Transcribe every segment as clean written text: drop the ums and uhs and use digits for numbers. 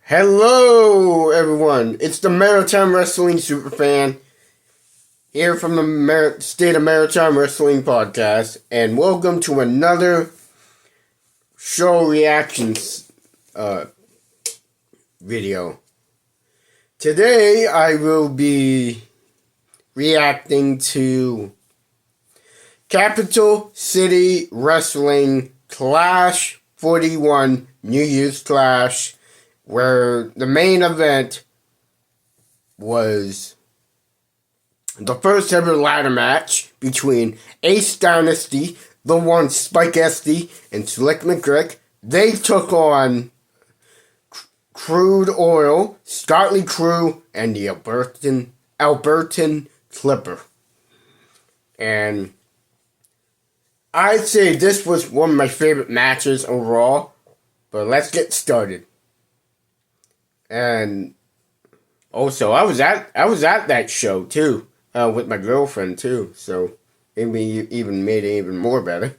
Hello, everyone. It's the Maritime Wrestling Superfan here from the State of Maritime Wrestling Podcast, and welcome to another show reactions video. Today, I will be reacting to Capital City Wrestling Clash 41 New Year's Clash, where the main event was the first ever ladder match between Ace Dynasty, the one Spike Esty, and Slick McGrick. They took on Crude Oil, Scotty Crew, and the Albertan Clipper. And I'd say this was one of my favorite matches overall, but let's get started. And also, I was at that show too, with my girlfriend too. So maybe even made it even more better.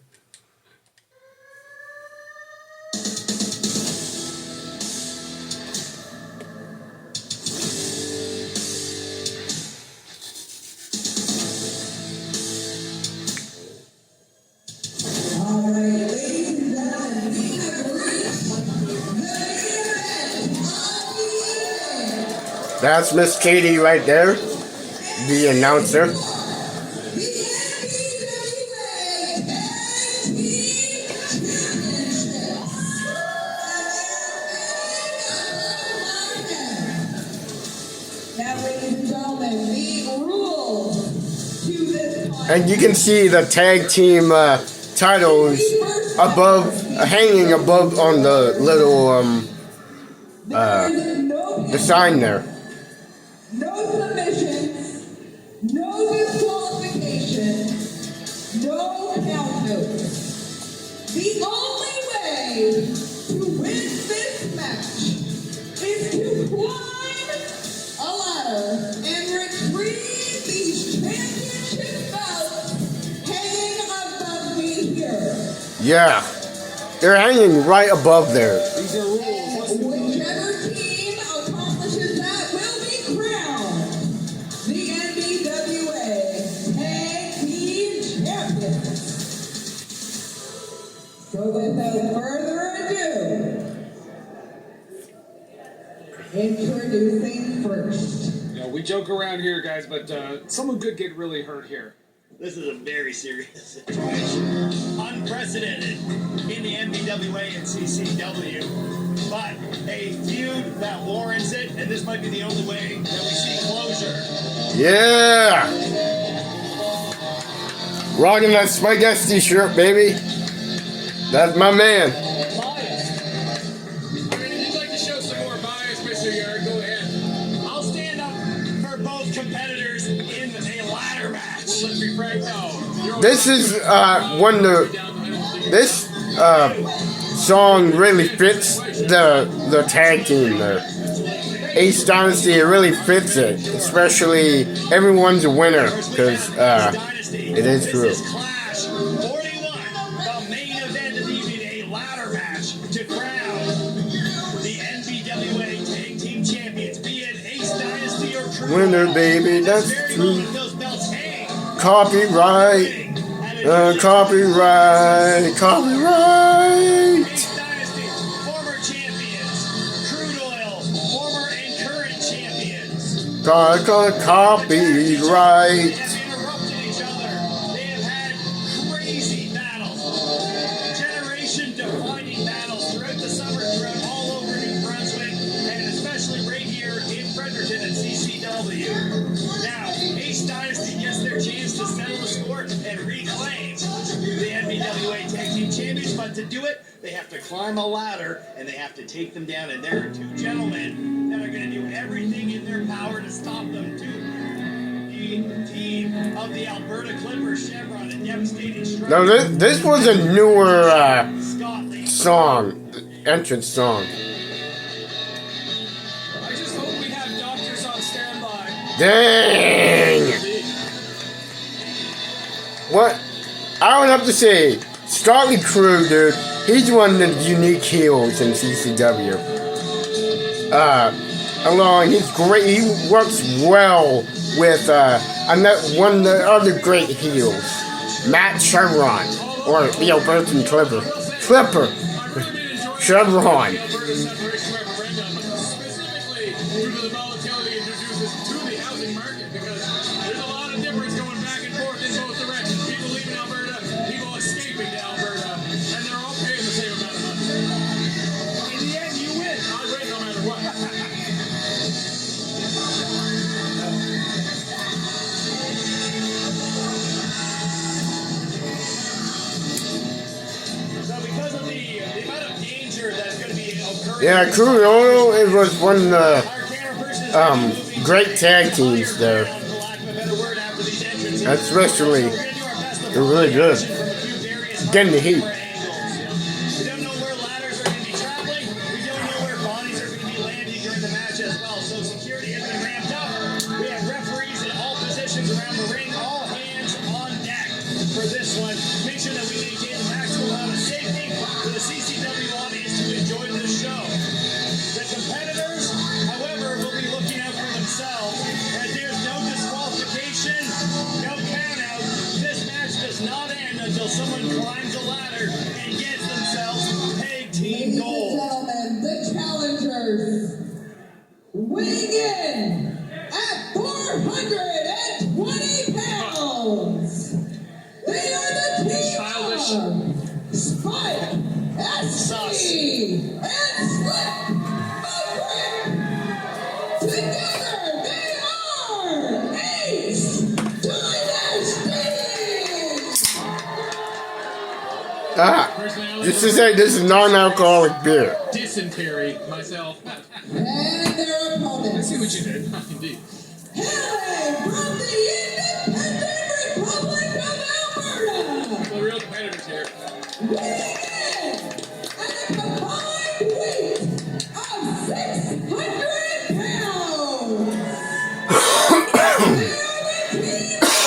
That's Miss Katie right there, the announcer. And you can see the tag team titles hanging above on the little the sign there. No submissions, no disqualification, no count outs. The only way to win this match is to climb a ladder and retrieve these championship belts hanging above me here. Yeah, they're hanging right above there. These are rules. Whichever team accomplishes that will be crowned the NBWA Tag Team Champions. So without further ado, introducing first. You know, we joke around here, guys, but someone could get really hurt here. This is a very serious situation. Unprecedented in the NBWA and CCW. But a feud that warrants it, and this might be the only way that we see closure. Yeah! Rocking that Spike Esty shirt, baby. That's my man. Bias. I mean, if you'd like to show some more bias, Mr. Yard, go ahead. I'll stand up for both competitors in a ladder match. Well, let's be frank, no. This is this song really fits the tag team there. Ace Dynasty, it really fits it, especially everyone's a winner, because it is true. Clash 41, the main event of the evening, a ladder match to crown the NBWA Tag Team Champions, be it Ace Dynasty or Crude. Winner, baby, that's true. Those belts hang. Copyright. Copyright. Dynasty, former champions. Crude Oil, former and current champions. Copyright. Have interrupted each other. They have had crazy battles. Generation-defining battles throughout the summer, throughout all over New Brunswick, and especially right here in Fredericton at CCW. Now, Ace Dynasty gets their chance to settle the score and reclaim the NBWA Tag Team Champions, but to do it, they have to climb a ladder and they have to take them down. And there are two gentlemen that are going to do everything in their power to stop them. The team of the Alberta Clippers, Chevron, and devastating strike. Now this was a newer Scotland. song, entrance song. I just hope we have doctors on standby. Dang! What? I would have to say, Scotty Crew, dude, he's one of the unique heels in CCW. along. He's great. He works well with one of the other great heels, Matt Chevron, or the Albertan Clipper. Chevron. Specifically due to the volatility it introduces to the housing market, because there's a lot of difference going back and forth in both directions. People leaving Alberta, people escaping to Alberta, and they're all paying the same amount of money. In the end, you win. I win no matter what. So because of the amount of danger that's going to be occurring. Yeah, Crude Oil, it was one of the Our camera person is gonna be moving great tag teams there. for lack of a better word after these entrances. Especially, So we're gonna do our best to they're really good. from a few various Getting the heat. angles. We don't know where ladders are going to be traveling. We don't know where bodies are going to be landing during the match as well. So security has been ramped up. We have referees in all positions around the ring. All hands on deck for this one. Make sure that we maintain the maximum amount of safety for the CCW audience to enjoy this show. The competitors, however, will be looking out for themselves. And there's no disqualification, no count out. This match does not end until someone climbs a ladder and gets themselves tag team Ladies and gold. gentlemen, the challengers, weighing in at 420 pounds. They are the team Childish. of Spike, SC, and Slip McGrick. Together they are Ace Dynasty. This is non-alcoholic beer. Dysentery myself. And their I opponents. see what you did. Indeed. Hailing from the Independent Republic of Alberta, The real competitors here. weighing in at a combined weight of 600 pounds. They are the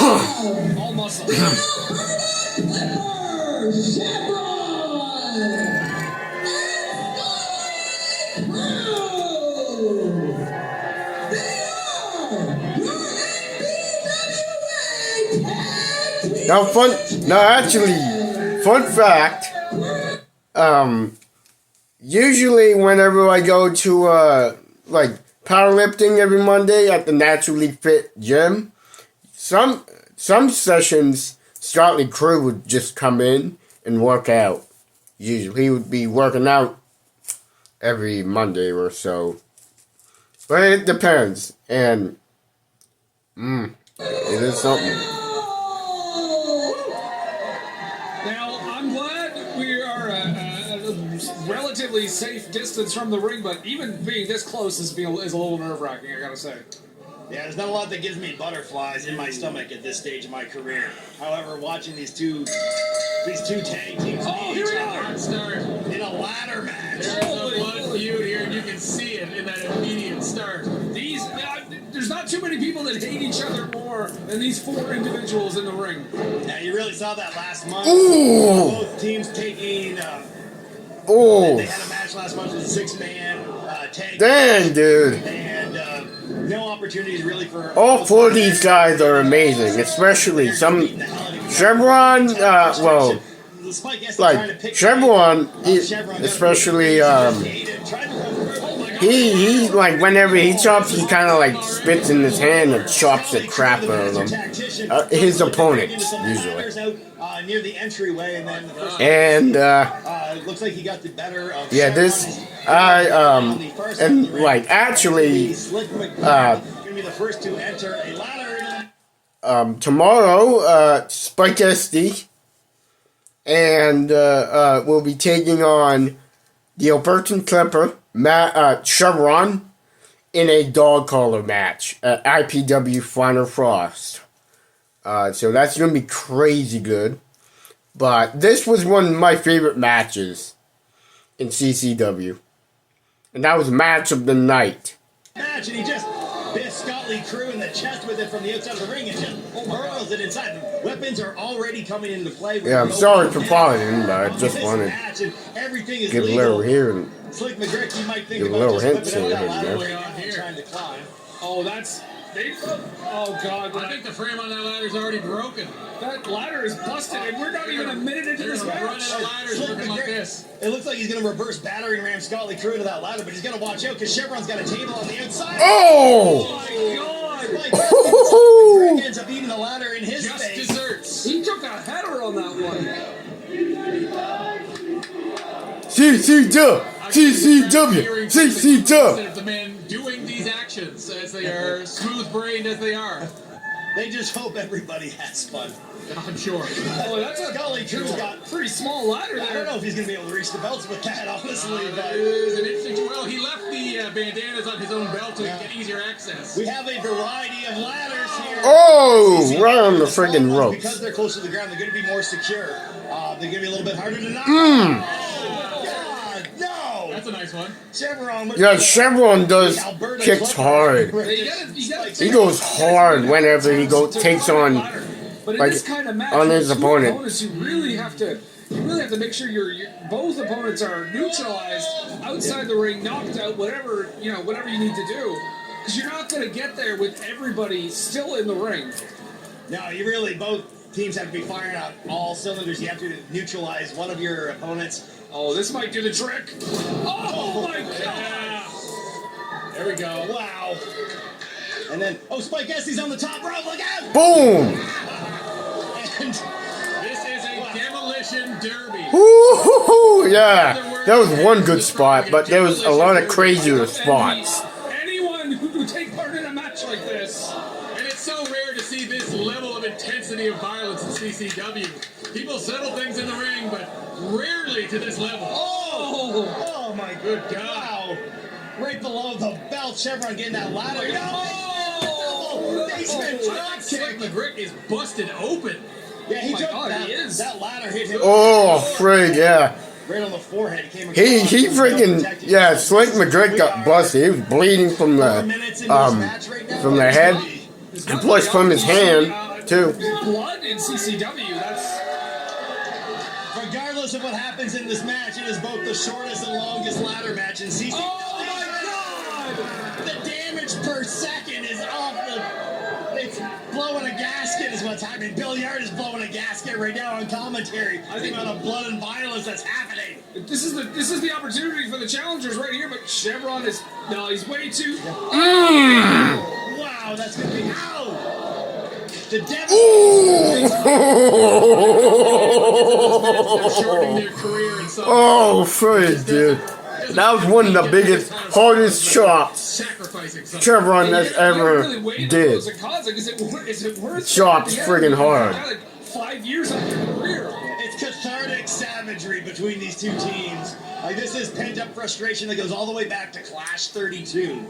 team of All muscle. Alberta Clippers, Chevron, and Crude. They are your NBWA Tag Team Now, fun fact. Usually whenever I go to like powerlifting every Monday at the Naturally Fit gym, some sessions Startley Crew would just come in and work out. Usually he would be working out every Monday or so, but it depends, and it is something. Now, I'm glad we are a relatively safe distance from the ring, but even being this close is a little nerve-wracking, I gotta say. Yeah, there's not a lot that gives me butterflies in my stomach at this stage of my career. However, watching these two tag teams meet here each we are. other Start. in a ladder match. There's a blood feud here, and you can see it in that immediate start. There's not too many people that hate each other more than these four individuals in the ring. Yeah, you really saw that last month. Ooh. Both teams taking. Oh, They had a match last month with a 6-man tag. dang, dude. And no opportunities really for. All four of these guys are amazing, especially some Chevron. Like Chevron, especially he like whenever he chops, he kind of like spits in his hand and chops the crap out of them. His opponents usually. Near the entryway, and then the first And looks like he got the better of. yeah, this and like actually gonna be the first to enter a ladder. tomorrow Spike SD and we'll be taking on the Albertan Clipper, Chevron, in a dog collar match at IPW Final Frost. So that's going to be crazy good. But this was one of my favorite matches in CCW. And that was match of the night. Match, and he just Biff Scotty Crew in the chest with it from the outside of the ring and just hurls it inside. The weapons are already coming into play. Yeah, I'm sorry for pausing, but I just wanted to everything is give a legal. little here and Slick McGrick, you might think give a about little just hints whipping here out that and ladder there. right now and trying to climb. Oh, that's... Oh, God. I think the frame on that ladder is already broken. That ladder is busted, and we're not even a minute into They're this gonna run match. out of ladders Slick looking like McGrick, this. it looks like he's going to reverse battering ram Scotty Crew into that ladder, but he's got to watch out because Chevron's got a table on the outside. Oh! Oh, my God. Like, McGrick ends up eating the ladder in his Just face. desserts. He took a header on that one. CCW! CCW! CCW! Of the men doing these actions as they are smooth-brained as they are. They just hope everybody has fun. I'm sure. Oh, that's a Scotty Crew's got... pretty small ladder I don't there. know if he's going to be able to reach the belts with that, honestly. That But is an interesting. Well, he left the bandanas on his own belt to get easier access. we have a variety of ladders here. Oh! Right on the friggin' Because ropes. they're close to the ground, they're going to be more secure. They're going to be a little bit harder to knock. Mm. Oh, God, no! That's a nice one. Chevron. with Yeah, the- Chevron does the Alberta kicks Clipper. hard. You gotta He goes hard whenever he takes on But in like, this kind of match, on his with two opponent. opponents, you really have to make sure your both opponents are neutralized, outside the ring, knocked out, whatever you need to do, because you're not going to get there with everybody still in the ring. No, you really, both teams have to be firing on all cylinders. You have to neutralize one of your opponents. Oh, this might do the trick. Oh my God! Yeah. There we go. Wow. And then, Spike Estes on the top rope, look out! Boom! And This is a demolition derby. Woo-hoo-hoo! Yeah, that was one good spot, but there was a lot of crazier spots. Anyone who would take part in a match like this. And it's so rare to see this level of intensity of violence in CCW. People settle things in the ring, but rarely to this level. oh my Good God. wow. Right below the belt, Chevron getting that ladder. No! Basement drop Slick kick. McGrick is busted open. Yeah, he my took God, that. he is. That ladder hit him. Oh, frig, yeah. Right on the forehead. He He freaking, yeah, Slick McGrick got busted. He was bleeding from the head, and plus from his hand, too. Blood in CCW. That's. Regardless of what happens in this match, it is both the shortest and longest ladder match in CCW. Oh my God! The damage per second is off the... It's blowing a gasket is what's happening. Bill Yard is blowing a gasket right now on commentary. I think about the blood and violence that's happening. This is the opportunity for the challengers right here, but Chevron is he's way too. Wow, that's going to be... Ow! The devil... Shortening their career in some Oh, frig, dude. That was one of the biggest, hardest shots sacrificing something. Chevron has ever did. Is it worth Chops friggin' hard. 5 years of your career. It's cathartic savagery between these two teams. Like, this is pent-up frustration that goes all the way back to Clash 32.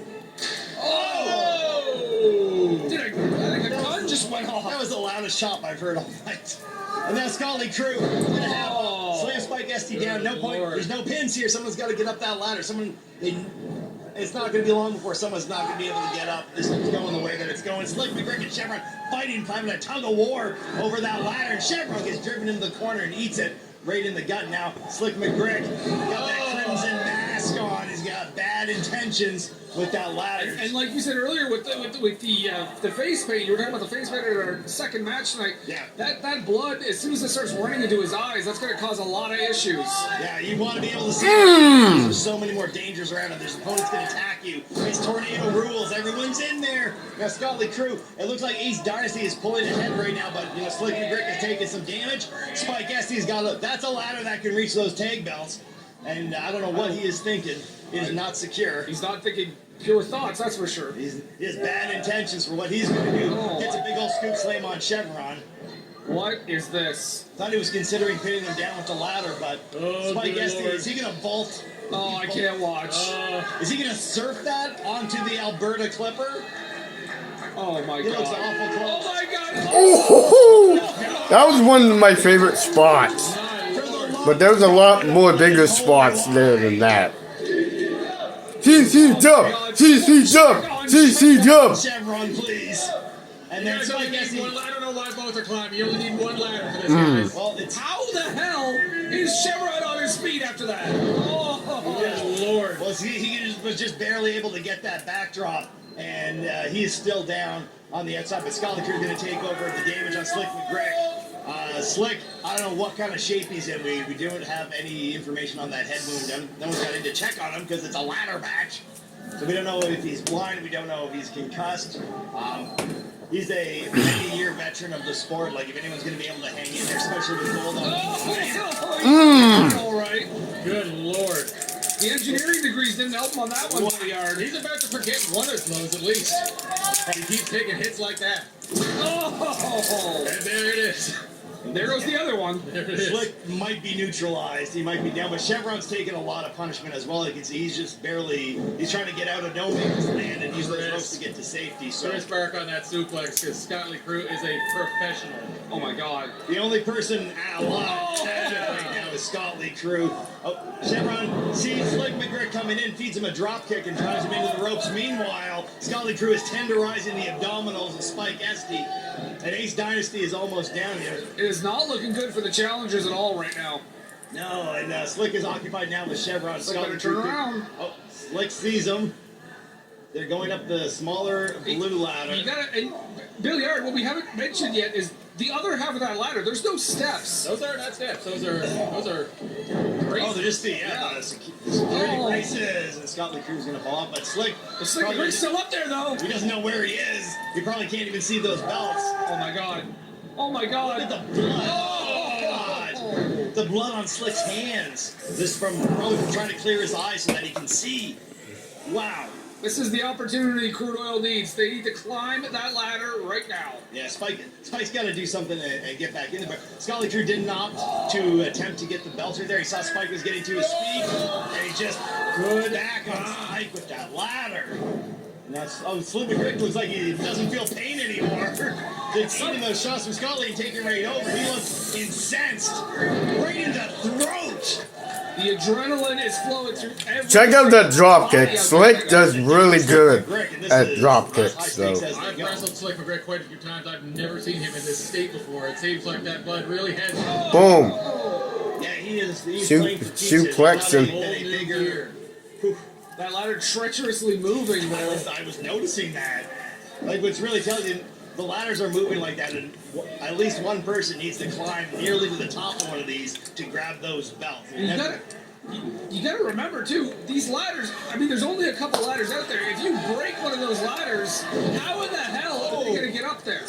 Oh! Dude, I think a gun just went off. That was the loudest chop I've heard all night. And now Scotty Crew is going to have Slam Spike ST down. No point. Lord. There's no pins here. Someone's got to get up that ladder. It's not going to be long before someone's not going to be able to get up. This is going the way that it's going. Slick McGrick and Chevron fighting, having a tug of war over that ladder. And Chevron gets driven into the corner and eats it right in the gut now. Slick McGrick got that crimson mask on. He's got bad intentions with that ladder. And like you said earlier, with the face paint, you were talking about the face paint in our second match tonight. Yeah. That blood, as soon as it starts running into his eyes, that's going to cause a lot of issues. Yeah, you want to be able to see there's so many more dangers around him. There's opponents going to attack you. It's tornado rules. Everyone's in there. Now, Scotty Crew, it looks like Ace Dynasty is pulling ahead right now, but Slick McGrick is taking some damage. Spike ST's got that's a ladder that can reach those tag belts. And I don't know what he is thinking. He is not secure. He's not thinking pure thoughts, that's for sure. He has bad intentions for what he's going to do. Oh. Gets a big old scoop slam on Chevron. What is this? Thought he was considering pinning him down with the ladder, but Spike good ST, Lord. is he going to bolt? Oh, I can't watch. Is he going to surf that onto the Alberta Clipper? Oh my He looks God. awful close. Oh my God. Oh, that was one of my favorite spots. But there was a lot more bigger spots there than that. CCW! CCW! one. CC jump. Chevron, please. And then Yeah, Spike you need Esty. one, I don't know why both are climbing. You only need one ladder for this, guys. Well, it's How the hell is Chevron on his feet after that? Oh, Good Lord. well, he was just barely able to get that backdrop, and he is still down on the outside. But Scotty Crude going to take over the damage on Slick McGrick. Slick, I don't know what kind of shape he's in. We don't have any information on that head wound. No one's got in to check on him because it's a ladder match. So we don't know if he's blind. We don't know if he's concussed. He's a many-year veteran of the sport. Like, if anyone's going to be able to hang in there, especially with gold on all right. Good Lord. The engineering degrees didn't help him on that one pretty hard. He's about to forget one of those at least. He keeps taking hits like that. Oh, And there it is. and there goes the other one. There it is. Slick might be neutralized. He might be down, but Chevron's taking a lot of punishment as well. You can see he's just barely. He's trying to get out of no man's land and use those ropes to get to safety. So Chris Bark on that suplex because Scotty Crude is a professional. Oh my God. the only person alive right now is Scott Lee Crew. Oh, Chevron sees Slick McGrick coming in, feeds him a drop kick, and drives him into the ropes. Meanwhile, Scott Lee Crew is tenderizing the abdominals of Spike Esty, and Ace Dynasty is almost down here. It is not looking good for the challengers at all right now. No, and Slick is occupied now with Chevron. Slick Scott better Lee turn Crew- around. Oh, Slick sees him. They're going up the smaller blue ladder. You gotta, and Billiard, what we haven't mentioned yet is the other half of that ladder. There's no steps. Those are not steps. Those are Oh, they're just the security Oh. braces, and Scott Lee Crew's gonna fall off. But Slick, The Slick probably McGrick's still up there though. he doesn't know where he is. He probably can't even see those belts. Oh my God. Oh my Look God. at the blood. Oh God, the blood on Slick's hands. This from probably trying to clear his eyes so that he can see. Wow. This is the opportunity Crude Oil needs. They need to climb that ladder right now. Yeah, Spike's got to do something and get back in there. But Scotty Crew didn't opt to attempt to get the belter there. He saw Spike was getting to his feet, and he just good back on Spike with that ladder. And that's Slick McGrick looks like he doesn't feel pain anymore. It's taking those shots from Scotty and taking right over. He looks incensed, right in the throat. The adrenaline is flowing through every. Check out that drop kick. body of Slick that does guy. really good McGrick, and this at is drop high kicks, stakes though. as they I've go. wrestled Slick McGrick quite a few times. I've never seen him in this state before. It seems like that blood really has Boom. Yeah, he's Su- playing for keeps. suplex It's him. not a whole new bigger. gear. That ladder treacherously moving though. I was noticing that. Like, what's really telling you, the ladders are moving like that, and at least one person needs to climb nearly to the top of one of these to grab those belts. You gotta remember too, these ladders, I mean there's only a couple ladders out there. If you break one of those ladders, how in the hell are you gonna get up there?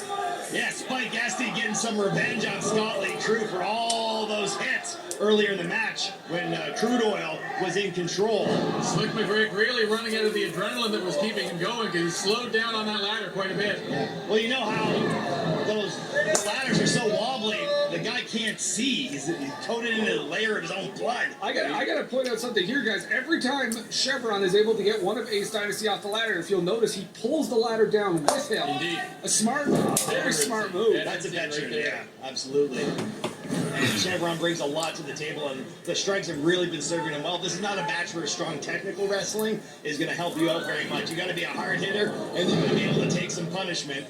Yeah, Spike Esty getting some revenge on Scott Lee Crew for all those hits earlier in the match when Crude Oil was in control. Slick McGrick really running out of the adrenaline that was keeping him going because he slowed down on that ladder quite a bit. Well, you know how those ladders are so wobbly, the guy can't see. He's coated in a layer of his own blood. I gotta point out something here, guys. Every time Chevron is able to get one of Ace Dynasty off the ladder, if you'll notice, he pulls the ladder down with him. Indeed. A smart, very smart move. That's a veteran, right there. yeah, absolutely. And Chevron brings a lot to the table, and the strikes have really been serving him well. This is not a match where strong technical wrestling is going to help you out very much. You got to be a hard hitter, and then you got to be able to take some punishment.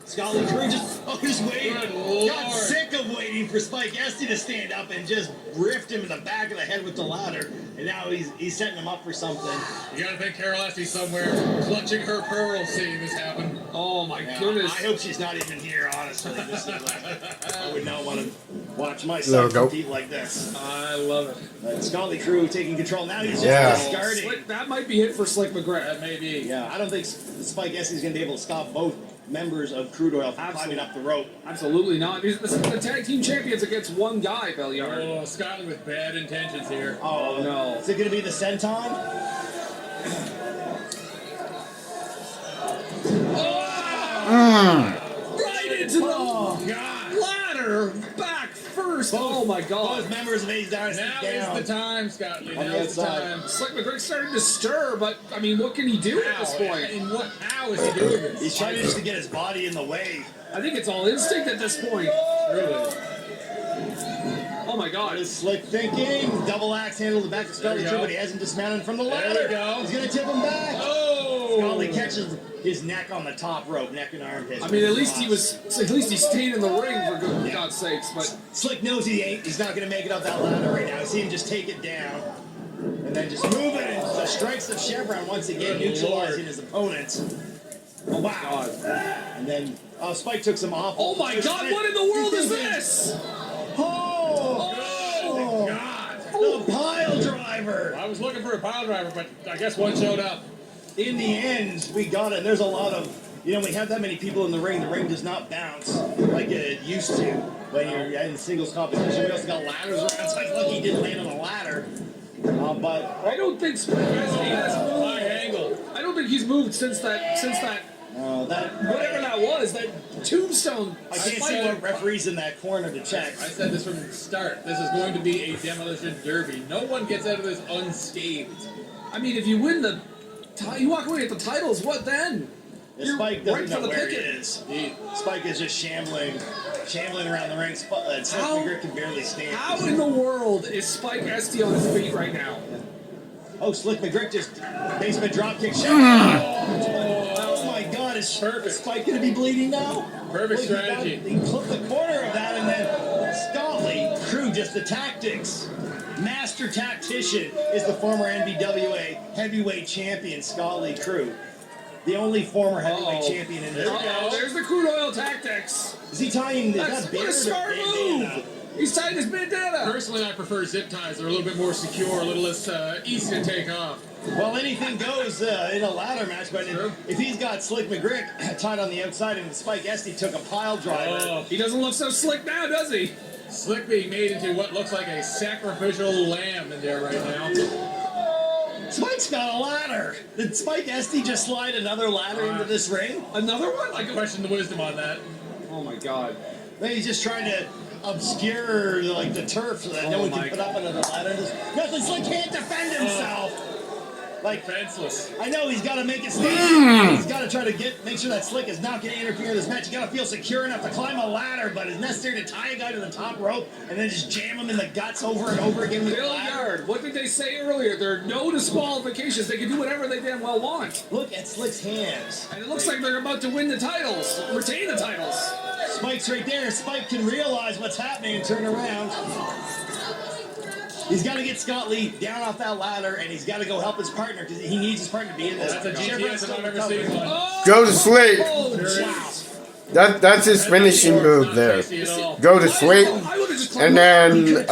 Scott Lee Crew just waiting. Good Lord. Got sick of waiting for Spike Esty to stand up and just riffed him in the back of the head with the ladder. And now he's setting him up for something. You gotta think Carol Esty somewhere clutching her pearls seeing this happen. Oh my Yeah, goodness. I hope she's not even here, honestly. This is like, I would not want to watch my There son we go. compete like this. I love it. Scott Lee Crew taking control. Now he's just Yeah. discarding. Slick, that might be it for Slick McGrick. That may be. Yeah, I don't think Spike Esty's going to be able to stop both members of Crude Oil from climbing up the rope. Absolutely not. This is the tag team champions against one guy, Belliard. Oh, Scotty with bad intentions here. Oh, no. Is it going to be the senton? Right into the God. ladder, back first. Oh my God. Both members of Ace Dynasty Now down. is the time, Scotty. On the Now is the outside. time. Slick McGrick's starting to stir, but I mean, what can he do at this point? How is he doing this? He's trying just to get his body in the way. I think it's all instinct at this point. Really. Oh my What God. is Slick thinking? Double axe handle the back of Scotty There we Crew, go. but he hasn't dismounted from the There ladder. we go. He's going to tip him back. Oh! Scotty catches his neck on the top rope, neck and armpits. I mean, at least he stayed in the ring for God's sakes. But Slick knows he's not going to make it up that ladder right now. I see him just take it down. And then just move it, and the strikes of Chevron once again neutralizing his opponents. Oh, wow. And then Spike took some off. oh my God, what in the world is this? Oh! God. The pile driver! I was looking for a pile driver, but I guess one showed up. In the end, we got it. There's a lot of, when you have that many people in the ring does not bounce like it used to when you're in singles competition. We also got ladders around. It's like, look, he did land on a ladder. But I don't think Spike has moved. High angle. I don't think he's moved since that whatever that was, that tombstone. I can't see what referees in that corner to check. I said this from the start. This is going to be a demolition derby. No one gets out of this unscathed. I mean, if you win you walk away with the titles, what then? You're Spike doesn't right for know the where picket. he is. Spike is just shambling around the ring. Slick McGrick can barely stand. How in the world is Spike Esty on his feet right now? Oh, Slick McGrick just basement dropkick shot. Oh my God, is Spike going to be bleeding now? Perfect strategy. He clipped the corner of that, and then Scotty, Crude, just the tactics. Master tactician is the former NBWA heavyweight champion, Scotty Crude. The only former heavyweight champion in this. There's the crude oil tactics. Is he tying What a bandana smart or move. bandana? He's tying his bandana. Personally, I prefer zip ties. They're a little bit more secure, a little less easy to take off. Well, anything goes in a ladder match, but if he's got Slick McGrick tied on the outside and Spike Esty took a pile driver. He doesn't look so slick now, does he? Slick being made into what looks like a sacrificial lamb in there right now. Spike's got a ladder. Did Spike Esty just slide another ladder into this ring? Another one? I question the wisdom on that. Oh my God. Maybe he's just trying to obscure the turf so that no one can put up another ladder. Nothing. Slick can't defend himself. Defenseless. I know he's got to make it stand. He's got to try to make sure that Slick is not going to interfere in this match. You got to feel secure enough to climb a ladder, but it's necessary to tie a guy to the top rope and then just jam him in the guts over and over again with the ladder. Yard. What did they say earlier? There are no disqualifications. They can do whatever they damn well want. Look at Slick's hands. And it looks like they're about to win the titles, retain the titles. Spike's right there. Spike can realize what's happening and turn around. He's got to get Scott Lee down off that ladder, and he's got to go help his partner because he needs his partner to be in this. That's a GTS if I've ever seen one. Go to sleep. Oh, wow. That's his finishing move there. Go to sleep. And then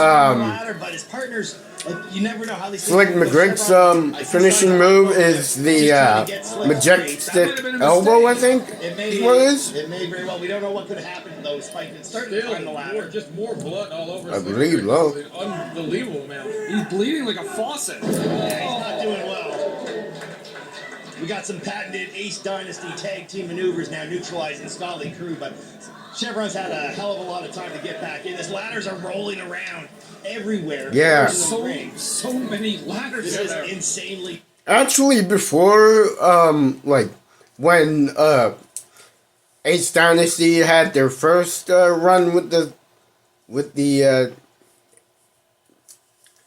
But his partner's, you never know how these Slick McGrick's finishing move is the majestic elbow, I think. It may very well. We don't know what could happen to those Spike and start to climb the ladder. Just more blood all over. I believe low. Unbelievable amount. He's bleeding like a faucet. Yeah, he's not doing well. We got some patented Ace Dynasty tag team maneuvers now neutralizing Scotty Crude, but Chevron's had a hell of a lot of time to get back in. His ladders are rolling around everywhere. Yeah. So many ladders This is there. insanely. Actually, before when Ace Dynasty had their first run with the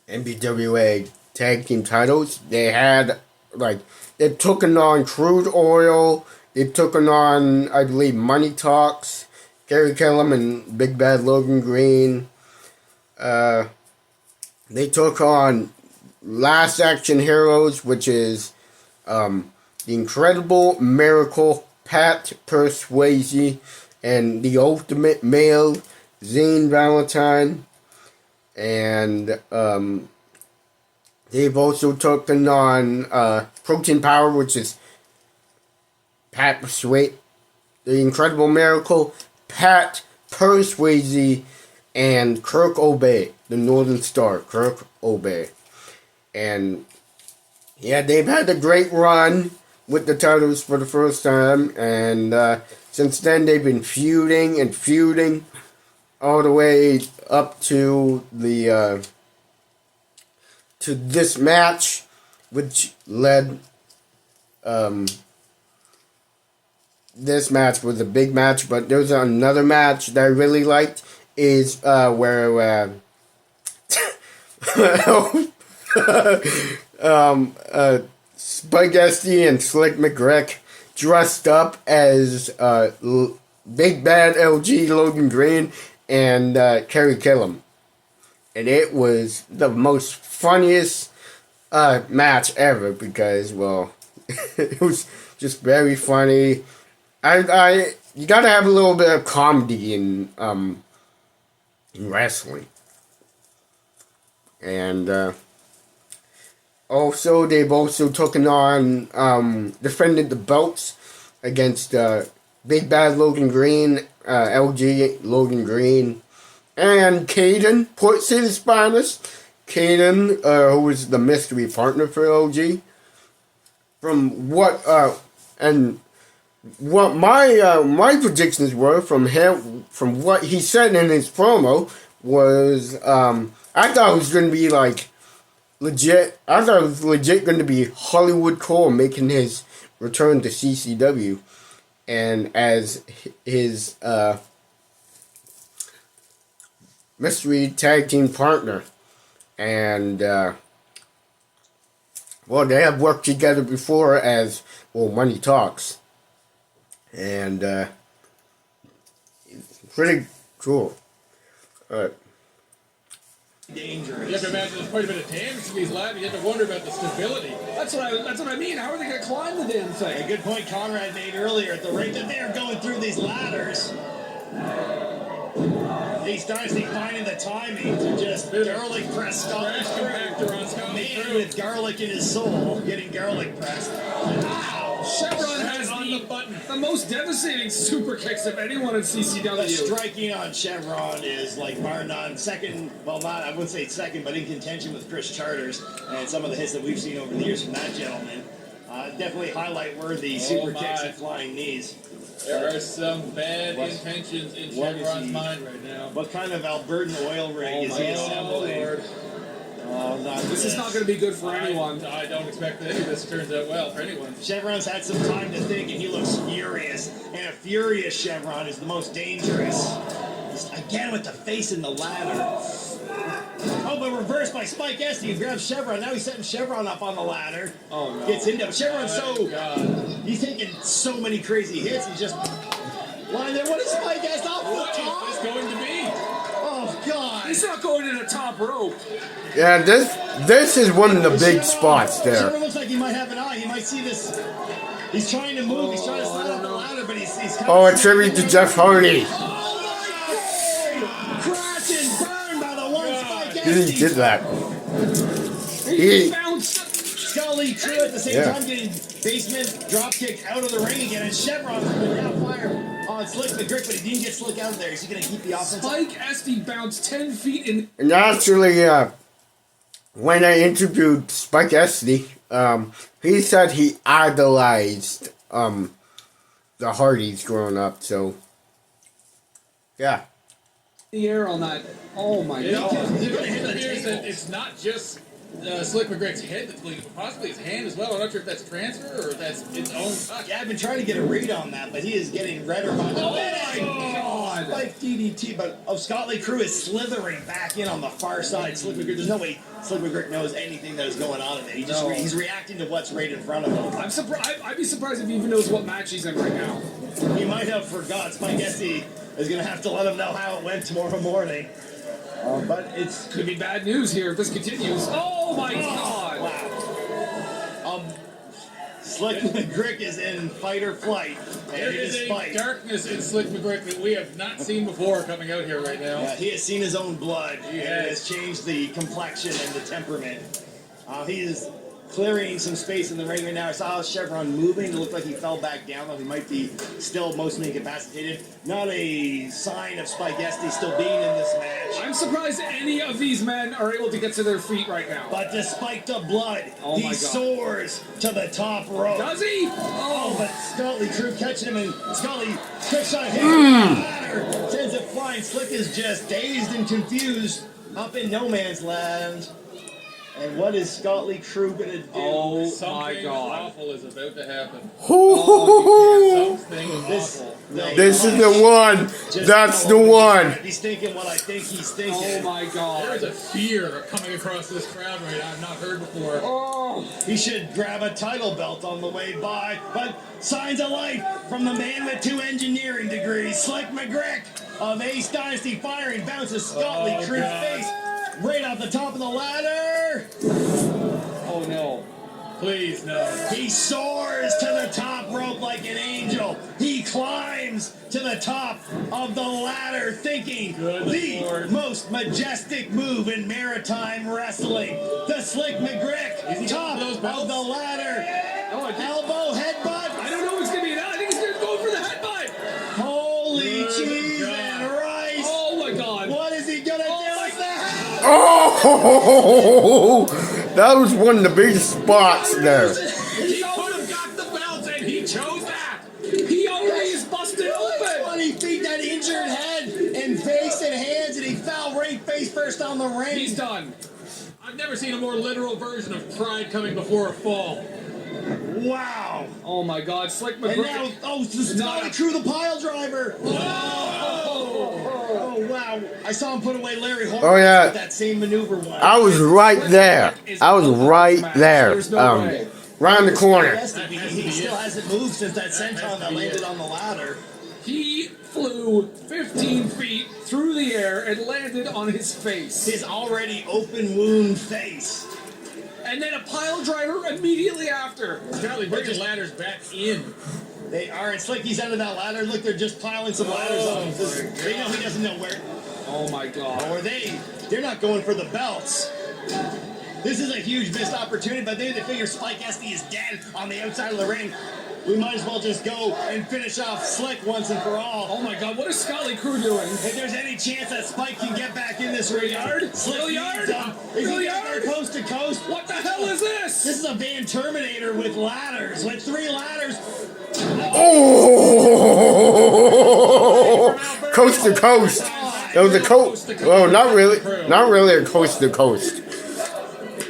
NBWA tag team titles, they had they took on Crude Oil, they took on, I believe, Money Talks, Gary Kellum and Big Bad Logan Green. They took on Last Action Heroes, which is the Incredible Miracle, Pat Persuasi, and the Ultimate Male, Zane Valentine. And they've also taken on Protein Power, which is Pat Persuasi, the Incredible Miracle, Pat Persuasi, and Kirk Obey, the Northern Star, Kirk Obey. And yeah, they've had a great run with the titles for the first time, and since then they've been feuding all the way up to the to this match, which led this match was a big match, but there's another match that I really liked is where Spike Esty and Slick McGrick dressed up as Big Bad LG, Logan Green, and Kerry Killam. And it was the most funniest match ever because, well, it was just very funny. You gotta have a little bit of comedy in wrestling. And also, they've also taken on, defended the belts against Big Bad Logan Green, LG Logan Green, and Caden, Port City's finest. Caden, who was the mystery partner for LG. From what my predictions were from him, from what he said in his promo was, I thought it was going to be like legit. I thought it was legit going to be Hollywood Cole making his return to CCW, and as his mystery tag team partner, and well, they have worked together before as well. Money Talks, and it's pretty cool. Dangerous. You have to imagine there's quite a bit of damage to these ladders. You have to wonder about the stability. That's what I mean. How are they going to climb the damn A thing? good point Conrad made earlier at the rate that they're going through these ladders. These Dynasty finding the timing to just garlic press Scott Crash compactor on Scott Man Crude. with garlic in his soul, getting garlic pressed. Ow! Chevron has on the button. the most devastating super kicks of anyone in The CCW. striking on Chevron is like bar none. Second, well, not I wouldn't say second, but in contention with Chris Charters and some of the hits that we've seen over the years from that gentleman. Definitely highlight worthy super kicks my. and flying knees. There are some bad intentions in what is Chevron's he- mind right now. What kind of Albertan oil rig is he assembling? Lord. Oh, not This is not going to be good for anyone. I don't expect that any of this turns out well for anyone. Chevron's had some time to think, and he looks furious. And a furious Chevron is the most dangerous. Again with the face in the ladder. Oh, but reversed by Spike Esty. He grabs Chevron. Now he's setting Chevron up on the ladder. Oh, no. Gets into him. Chevron's Oh, God. he's taking so many crazy hits. He's just lying there. What is Spike Esty off What the is top? this going to be? Oh, God. He's not going to the top rope. Yeah, this is one of the big Chevron- spots there. Chevron looks like he might have an eye. He might see this. He's trying to move. He's trying to slide up the ladder, but he's kind Oh, of a tribute to Jeff Hardy. crash and burn by the one Spike He Esty. did that. He He- bounced. Scully Crude at the same Yeah. time getting basement drop kick out of the ring again, and Chevron now fire on Slick McGrick, but he didn't get Slick out of there. Is he going to keep the offense? Spike Esty bounced 10 feet in. And actually, when I interviewed Spike Esty, he said he idolized the Hardys growing up. So, yeah. the air on that. Oh my It god. appears that it's not just Slick McGreg's head that's bleeding, but possibly his hand as well. I'm not sure if that's transfer or if that's its own touch. Yeah, I've been trying to get a read on that, but he is getting redder by the minute. God. Spike DDT, but Scott Lee Crew is slithering back in on the far side. Slick McGrick, there's no way Slick McGrick knows anything that is going on in there. He just No. he's reacting to what's right in front of him. I'm surprised. I'd be surprised if he even knows what match he's in right now. He might have forgot. Spike Esty is going to have to let him know how it went tomorrow morning. But it's Could be bad news here if this continues. Oh my god. wow. Slick McGrick is in fight or flight, and There it is is a fight. darkness in Slick McGregor that we have not seen before coming out here right now. He has seen his own blood, and it has. has changed the complexion and the temperament. He is clearing some space in the ring right now. I saw Chevron moving. It looked like he fell back down, though he might be still mostly incapacitated. Not a sign of Spike Esty still being in this match. I'm surprised any of these men are able to get to their feet right now. But despite the blood, Oh he my God. soars to the top rope. Does he? Oh, but Scully Crew catching him, and Scully quick shot hit ladder, sends it flying. Slick is just dazed and confused up in no man's land. And what is Scott Lee Crude going to do? Oh my Something God. awful is about to happen. Hoo-hoo-hoo-hoo. Something This, awful. This is the one. That's the one. He's thinking what I think he's thinking. Oh my There is God. a fear coming across this crowd right now I've not heard before. Oh. He should grab a title belt on the way by, but signs of life from the man with 2 engineering degrees, Slick McGrick of Ace Dynasty firing, bounces Scott Lee Crude's God. face right off the top of the ladder. Oh no. Please, no. He soars to the top rope like an angel. He climbs to the top of the ladder, thinking Good the Lord. most majestic move in maritime wrestling. The Slick McGrick, Is he top going for those of belts? the ladder. No, I think. Elbow headbutt. I don't know what's gonna be that. I think he's gonna go for the headbutt. Holy Good cheese God. and rice. Oh my God. What is he gonna do with that? Oh, that was one of the biggest spots there. He could have got the belts and he chose that. He already is busted open. 20 feet, that injured head and face and hands, and he fell right face first on the ring. He's done. I've never seen a more literal version of pride coming before a fall. Wow. Oh my God. Slick And now, McGrick. oh, this is Scotty Crew, the pile driver. Oh, wow. I saw him put away Larry Horn Oh, yeah. with that same maneuver one. I was right there. I was right there. There's no way. Round the corner. Yes, he still hasn't moved since that senton that landed on the ladder. He flew 15 feet through the air and landed on his face. His already open wound face. And then a pile driver immediately after. Charlie, bring his ladders back in. They are. It's like he's under that ladder. Look, they're just piling some ladders on him. They know he doesn't know where. Oh my God. Or they're not going for the belts. This is a huge missed opportunity, but they figure Spike Esty is dead on the outside of the ring. We might as well just go and finish off Slick once and for all. Oh my God. What is Scott Lee Crude doing? If there's any chance that Spike can get back in this ring, Yard? Slick Real needs yard? him. Is Real he down there yard? coast to coast? What the hell is this? This is a Van Terminator with ladders, with 3 ladders. Oh, coast to coast. That was a coast. Oh, not really. Not really a coast to coast.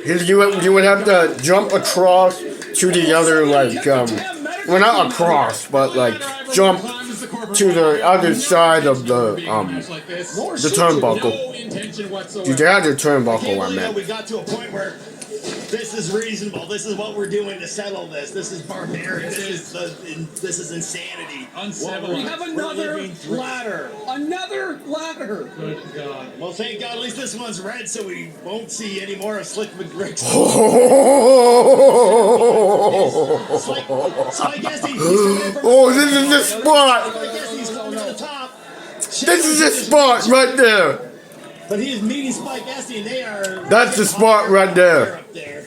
You would have to jump across to the other, like, well, not across, but like jump to the other side of the turnbuckle. No intention whatsoever. You had the Can't turnbuckle, I believe that meant. we got to a point where this is reasonable. This is what we're doing to settle this. This is barbaric. This is insanity. Uncivilized. We have another ladder. Another ladder. Good God. Well, thank God, at least this one's red, so we won't see any more of Slick McGrick. Spike Esty, he's coming in from Oh, this is the spot. Spike Esty's coming to the top. This is the spot right there. But he is meeting Spike Esty, and they are. That's the spot right there. Up there.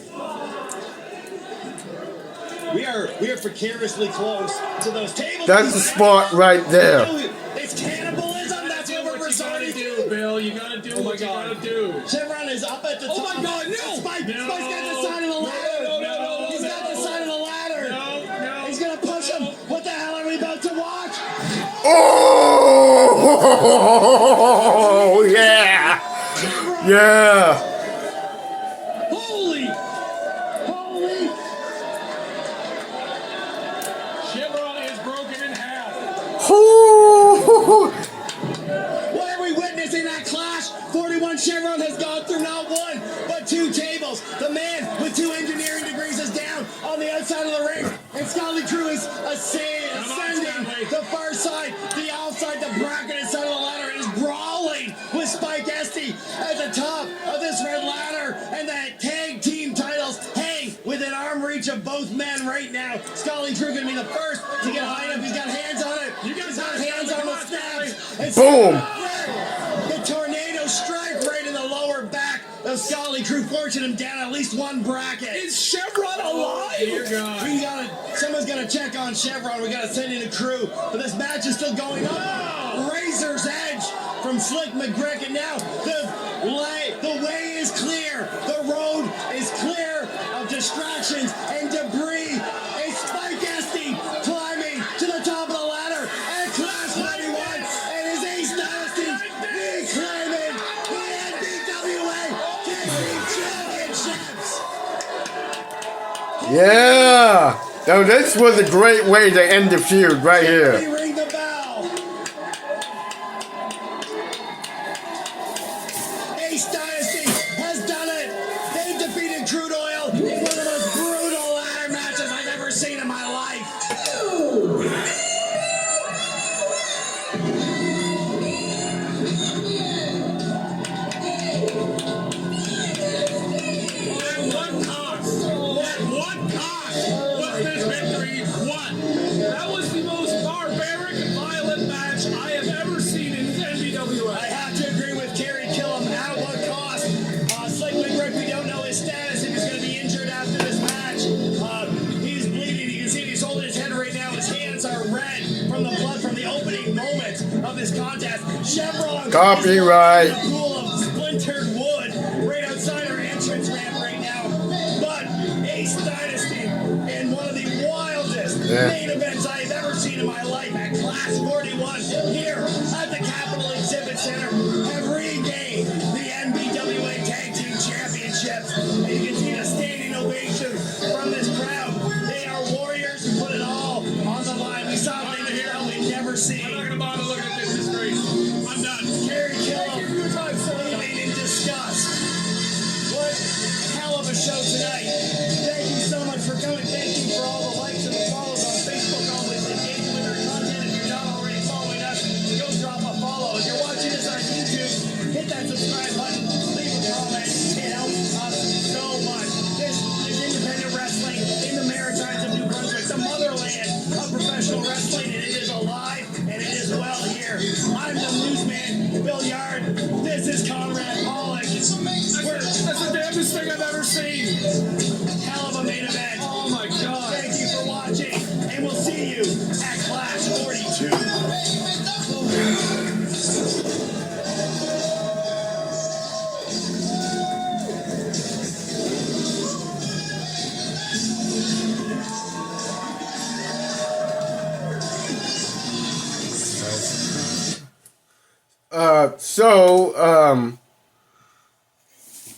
We are precariously close to those tables. That's the spot right there. It's cannibalism. That's what we're What you gotta resorting do, to. Bill. You gotta do what you gotta do. Chevron is up at the top. Oh my God, no! Spike, No. Spike's got the side of the ladder. No, He's got the side of the ladder. No. He's gonna push him. What the hell are we about to watch? Oh, yeah. Yeah. Holy! Chevron is broken in half. Ooh. What are we witnessing? That clash? 41 Chevron has gone through not one, but 2 tables. The man with 2 engineering degrees is down on the outside of the ring. And Scott Lee Crude is ascending the far side, the outside, the bracket inside of the ladder, and is brawling with Spike Esty at the top of this red ladder. And the tag team titles hang within arm reach of both men right now. Scott Lee Crude going to be the first to get high enough. He's got hands on it. He's got hands on the snaps. And Boom. the tornado strike right in the lower back of Scott Lee Crude, forcing him down at least 1 bracket. Is Chevron alive? Dear God. Someone's gotta check on Chevron. We gotta send in a crew. But this match is still going on. Razor's Edge from Slick McGrick, and now the way is clear. The road is clear of distractions and debris. And Spike Esty climbing to the top of the ladder and Clash 91 and his Ace Dynasty reclaiming the NWA Tag Team Championship. Yeah. Now this was a great way to end the feud right here. Ring the bell. Ace Dynasty has done it. They've defeated Crude Oil in one of the most brutal ladder matches I've ever seen in my life. At what cost was this victory won? That was the most barbaric and violent match I have ever seen in NBWA. I have to agree with Kerry Killam. At what cost? Slick McGrick, we don't know his status, if he's going to be injured after this match. He's bleeding. You can see he's holding his head right now. His hands are red from the blood from the opening moment of this contest. Chevron Copyright. is in a pool of splintered wood right outside our entrance ramp right now. But Ace Dynasty in one of the wildest main events I have ever seen in my life at Class 41 here at the Capitol Exhibit Center have regained the NBWA Tag Team Championships. And you can see the standing ovation from this crowd. They are warriors who put it all on the line. We saw things here that we've never I'm seen. not going to bother looking at this disgrace. I'm done. Kerry Killam leaving in disgust. What a hell of a show tonight. Thank you so much for coming. Thank you for all the likes and the follows on Facebook. Always engaging with our content. If you're not already following us, go drop a follow. If you're watching us on YouTube, hit that subscribe button. Leave a comment. It helps us so much. This is independent wrestling in the Maritimes of New Brunswick, the motherland of professional wrestling, and it is alive and it is well here. I'm the newsman, Bill Yard. This is Conrad Pollock. That's the damnedest thing I've ever seen. Hell of a main event. Oh my God. Thank you for watching, and we'll see you at Clash 42.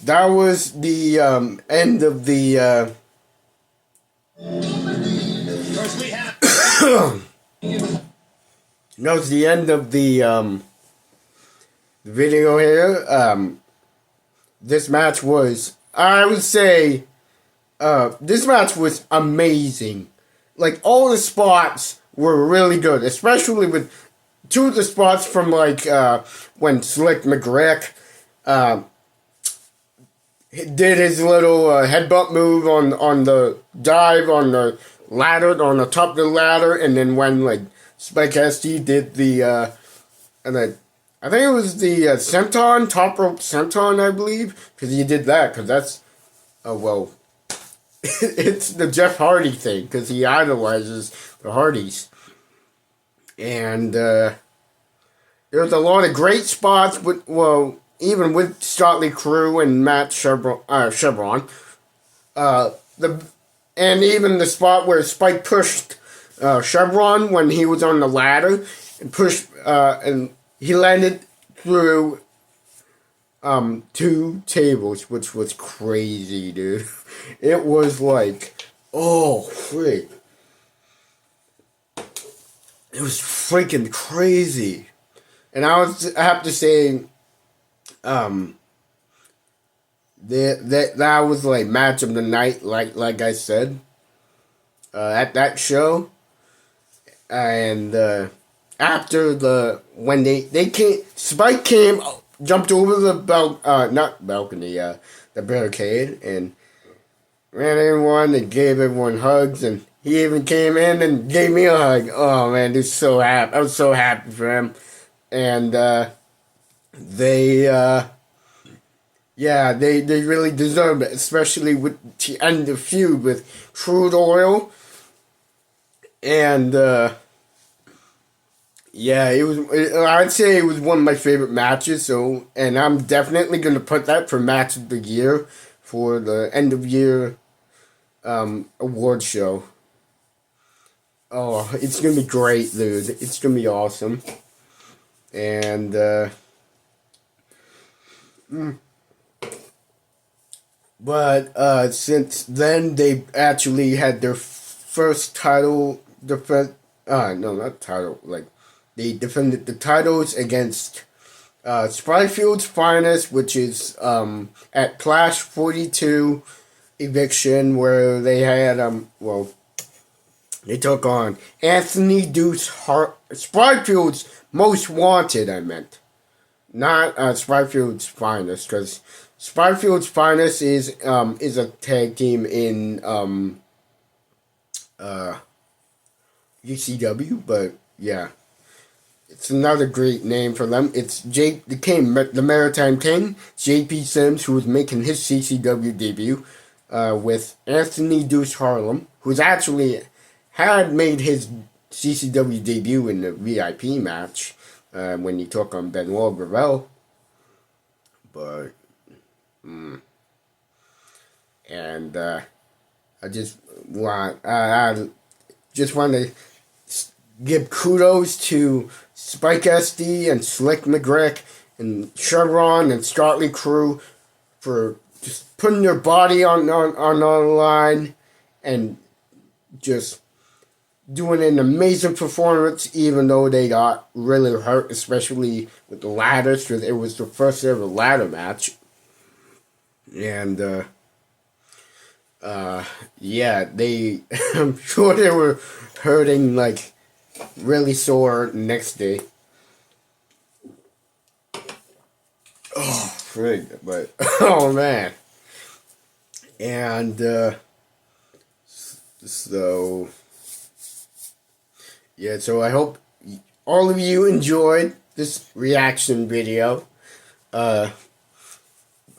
That was the end of the Of course, we have. that was the end of the video here. This match was, I would say, this match was amazing. Like, all the spots were really good, especially with two of the spots from, like, when Slick McGrick did his little headbutt move on the dive on the ladder, on the top of the ladder, and then when, like, Spike SD did the, and then, I think it was the senton, top rope senton, I believe, because he did that, because that's, well, it's the Jeff Hardy thing, because he idolizes the Hardys. And there was a lot of great spots with, well, even with Stotley Crew and Matt Chevron. And even the spot where Spike pushed Chevron when he was on the ladder and pushed, and he landed through two tables, which was crazy, dude. It was like, oh, freak. It was freaking crazy. And I have to say, that was like match of the night, like I said, at that show. And after when they came, Spike came, jumped over the the barricade, and ran everyone and gave everyone hugs, and he even came in and gave me a hug. Oh man, I was so happy for him. And they really deserved it, especially with the end of the feud with Crude Oil. And I'd say it was one of my favorite matches. So, and I'm definitely gonna put that for match of the year for the end of year award show. Oh, it's gonna be great, dude. It's gonna be awesome. And But since then, they actually had their first title defense. No, not title. Like, they defended the titles against Spryfield's Finest, which is at Clash 42 Eviction, where they had they took on Anthony Deuce Spryfield's Most Wanted. I meant, not Spryfield's Finest, because Spryfield's Finest is a tag team in UCW, but yeah, it's another great name for them. It's the King, the Maritime King, JP Sims, who was making his CCW debut with Anthony Deuce Harlem, who's actually had made his CCW debut in the VIP match when he took on Benoit Gravel. But, and I just want to give kudos to Spike SD and Slick McGrick and Chevron and Scotty Crew for just putting their body on the line and just doing an amazing performance, even though they got really hurt, especially with the ladders, because it was the first ever ladder match. And yeah, I'm sure they were hurting like really sore next day. Oh, frig, but oh man. And so yeah, so I hope all of you enjoyed this reaction video.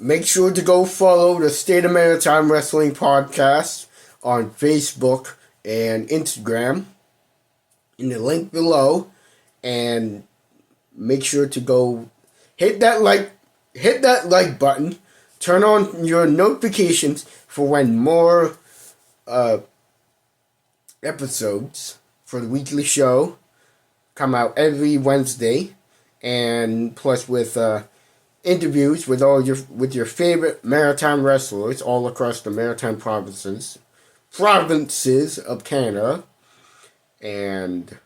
Make sure to go follow the State of Maritime Wrestling Podcast on Facebook and Instagram in the link below, and make sure to go hit that like button, turn on your notifications for when more episodes for the weekly show come out every Wednesday, and plus with interviews with your favorite maritime wrestlers all across the maritime provinces of Canada, and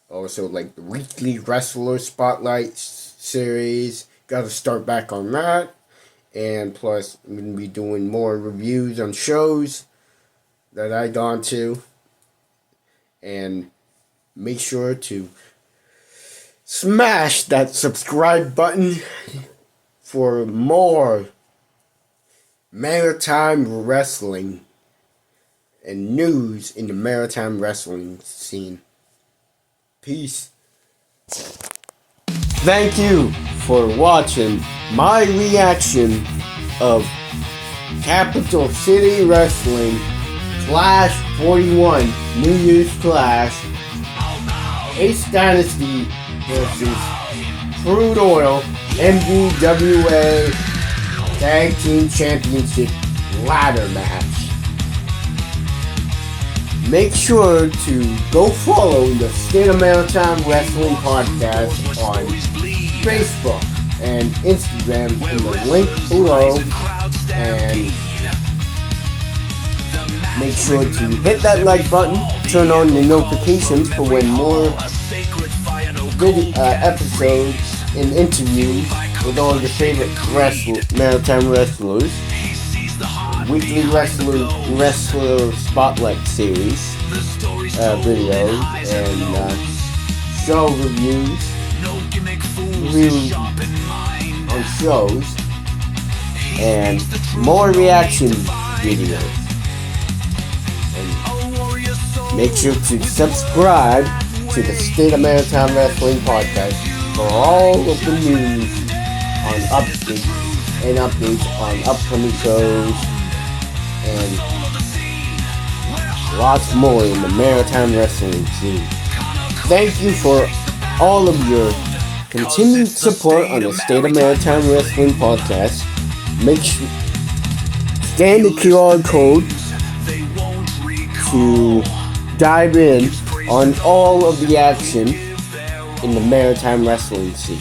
also like the weekly wrestler spotlight series. Got to start back on that, and plus I'm gonna be doing more reviews on shows that I gone to, and make sure to smash that subscribe button for more maritime wrestling and news in the maritime wrestling scene. Peace. Thank you for watching my reaction of Capital City Wrestling Clash 41 New Year's Clash, Ace Dynasty versus Crude Oil MVWA Tag Team Championship ladder match. Make sure to go follow the State of Maritime Wrestling Podcast on Facebook and Instagram in the link below, and make sure to hit that like button, turn on the notifications for when more episodes and interviews with all your favorite maritime wrestlers, weekly wrestler spotlight series videos, and show reviews on shows, and more reaction videos. And make sure to subscribe to the State of Maritime Wrestling Podcast for all of the news on updates on upcoming shows and lots more in the maritime wrestling scene. Thank you for all of your continued support on the State of Maritime Wrestling Podcast. Make sure scan the QR code to dive in on all of the action in the maritime wrestling scene.